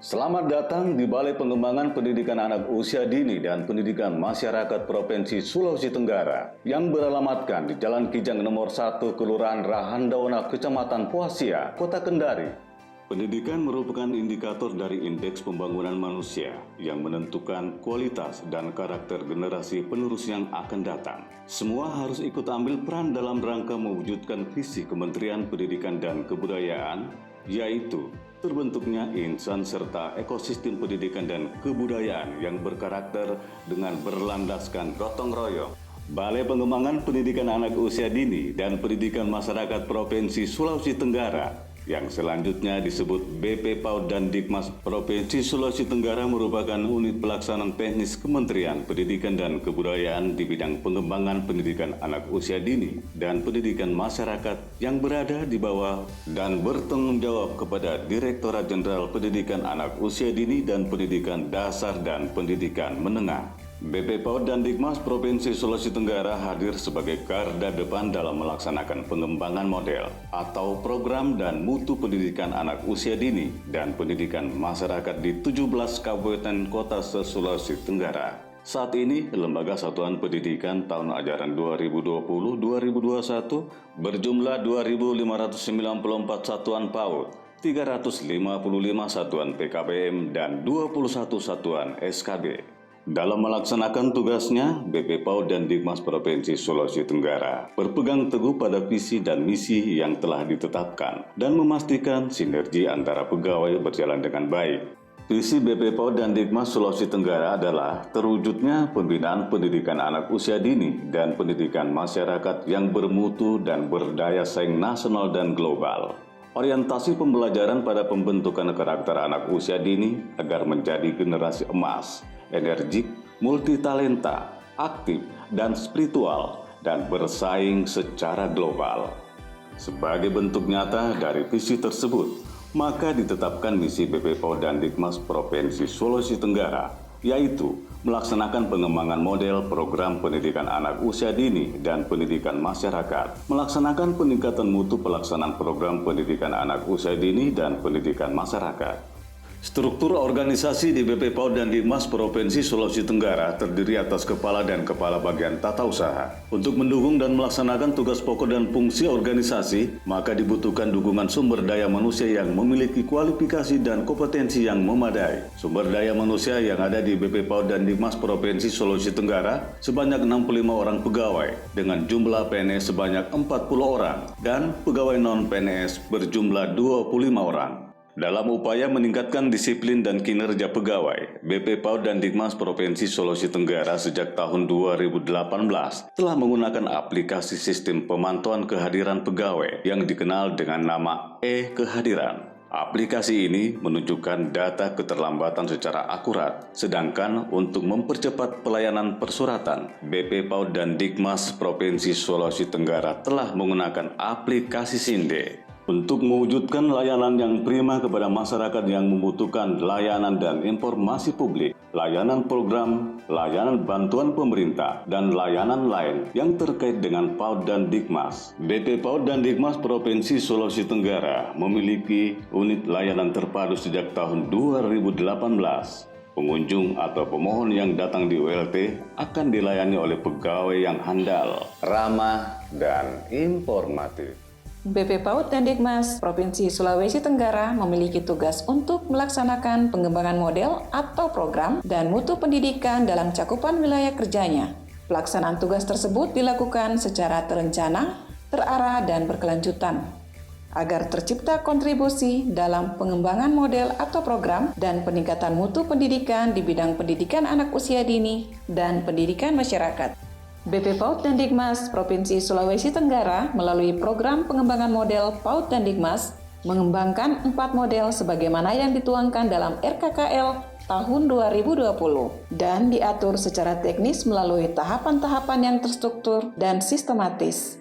Selamat datang di Balai Pengembangan Pendidikan Anak Usia Dini dan Pendidikan Masyarakat Provinsi Sulawesi Tenggara yang beralamatkan di Jalan Kijang nomor 1, Kelurahan Rahandauna, Kecamatan Pohasia, Kota Kendari. Pendidikan merupakan indikator dari indeks pembangunan manusia yang menentukan kualitas dan karakter generasi penerus yang akan datang. Semua harus ikut ambil peran dalam rangka mewujudkan visi Kementerian Pendidikan dan Kebudayaan, yaitu terbentuknya insan serta ekosistem pendidikan dan kebudayaan yang berkarakter dengan berlandaskan gotong royong. Balai Pengembangan Pendidikan Anak Usia Dini dan Pendidikan Masyarakat Provinsi Sulawesi Tenggara yang selanjutnya disebut BP PAUD dan Dikmas Provinsi Sulawesi Tenggara merupakan unit pelaksanaan teknis Kementerian Pendidikan dan Kebudayaan di bidang pengembangan pendidikan anak usia dini dan pendidikan masyarakat yang berada di bawah dan bertanggung jawab kepada Direktorat Jenderal Pendidikan Anak Usia Dini dan Pendidikan Dasar dan Pendidikan Menengah. BP PAUD dan Dikmas Provinsi Sulawesi Tenggara hadir sebagai garda depan dalam melaksanakan pengembangan model atau program dan mutu pendidikan anak usia dini dan pendidikan masyarakat di 17 kabupaten kota se-Sulawesi Tenggara. Saat ini, Lembaga Satuan Pendidikan tahun ajaran 2020-2021 berjumlah 2.594 satuan PAUD, 355 satuan PKBM, dan 21 satuan SKB. Dalam melaksanakan tugasnya, BP PAUD dan Dikmas Provinsi Sulawesi Tenggara berpegang teguh pada visi dan misi yang telah ditetapkan dan memastikan sinergi antara pegawai berjalan dengan baik. Visi BP PAUD dan Dikmas Sulawesi Tenggara adalah terwujudnya pembinaan pendidikan anak usia dini dan pendidikan masyarakat yang bermutu dan berdaya saing nasional dan global. Orientasi pembelajaran pada pembentukan karakter anak usia dini agar menjadi generasi emas, energik, multitalenta, aktif, dan spiritual, dan bersaing secara global. Sebagai bentuk nyata dari visi tersebut, maka ditetapkan misi BP PAUD dan Dikmas Provinsi Sulawesi Tenggara, yaitu melaksanakan pengembangan model program pendidikan anak usia dini dan pendidikan masyarakat, melaksanakan peningkatan mutu pelaksanaan program pendidikan anak usia dini dan pendidikan masyarakat. Struktur organisasi di BP PAUD dan Dikmas Provinsi Sulawesi Tenggara terdiri atas kepala dan kepala bagian tata usaha. Untuk mendukung dan melaksanakan tugas pokok dan fungsi organisasi, maka dibutuhkan dukungan sumber daya manusia yang memiliki kualifikasi dan kompetensi yang memadai. Sumber daya manusia yang ada di BP PAUD dan Dikmas Provinsi Sulawesi Tenggara sebanyak 65 orang pegawai dengan jumlah PNS sebanyak 40 orang dan pegawai non-PNS berjumlah 25 orang. Dalam upaya meningkatkan disiplin dan kinerja pegawai, BP PAUD dan Dikmas Provinsi Sulawesi Tenggara sejak tahun 2018 telah menggunakan aplikasi sistem pemantauan kehadiran pegawai yang dikenal dengan nama e-Kehadiran. Aplikasi ini menunjukkan data keterlambatan secara akurat, sedangkan untuk mempercepat pelayanan persuratan, BP PAUD dan Dikmas Provinsi Sulawesi Tenggara telah menggunakan aplikasi Sinde. Untuk mewujudkan layanan yang prima kepada masyarakat yang membutuhkan layanan dan informasi publik, layanan program, layanan bantuan pemerintah, dan layanan lain yang terkait dengan PAUD dan Dikmas. BP PAUD dan Dikmas Provinsi Sulawesi Tenggara memiliki unit layanan terpadu sejak tahun 2018. Pengunjung atau pemohon yang datang di ULT akan dilayani oleh pegawai yang handal, ramah, dan informatif. BP PAUD dan Dikmas Provinsi Sulawesi Tenggara memiliki tugas untuk melaksanakan pengembangan model atau program dan mutu pendidikan dalam cakupan wilayah kerjanya. Pelaksanaan tugas tersebut dilakukan secara terencana, terarah, dan berkelanjutan agar tercipta kontribusi dalam pengembangan model atau program dan peningkatan mutu pendidikan di bidang pendidikan anak usia dini dan pendidikan masyarakat. BP PAUD dan Dikmas Provinsi Sulawesi Tenggara melalui program pengembangan model PAUD dan Dikmas mengembangkan 4 model sebagaimana yang dituangkan dalam RKKL tahun 2020 dan diatur secara teknis melalui tahapan-tahapan yang terstruktur dan sistematis.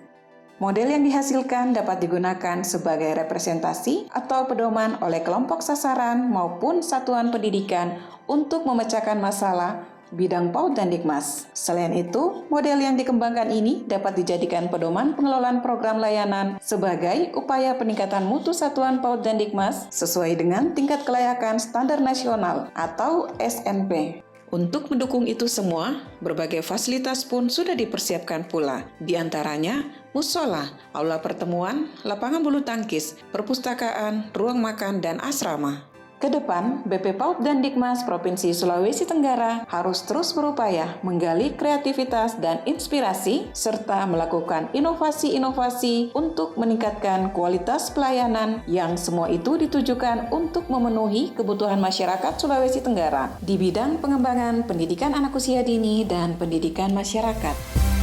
Model yang dihasilkan dapat digunakan sebagai representasi atau pedoman oleh kelompok sasaran maupun satuan pendidikan untuk memecahkan masalah bidang PAUD dan Dikmas. Selain itu, model yang dikembangkan ini dapat dijadikan pedoman pengelolaan program layanan sebagai upaya peningkatan mutu satuan PAUD dan Dikmas sesuai dengan tingkat kelayakan standar nasional atau SNP. Untuk mendukung itu semua, berbagai fasilitas pun sudah dipersiapkan pula. Di antaranya, musola, aula pertemuan, lapangan bulu tangkis, perpustakaan, ruang makan, dan asrama. Kedepan, BP PAUD dan Dikmas Provinsi Sulawesi Tenggara harus terus berupaya menggali kreativitas dan inspirasi, serta melakukan inovasi-inovasi untuk meningkatkan kualitas pelayanan yang semua itu ditujukan untuk memenuhi kebutuhan masyarakat Sulawesi Tenggara di bidang pengembangan pendidikan anak usia dini dan pendidikan masyarakat.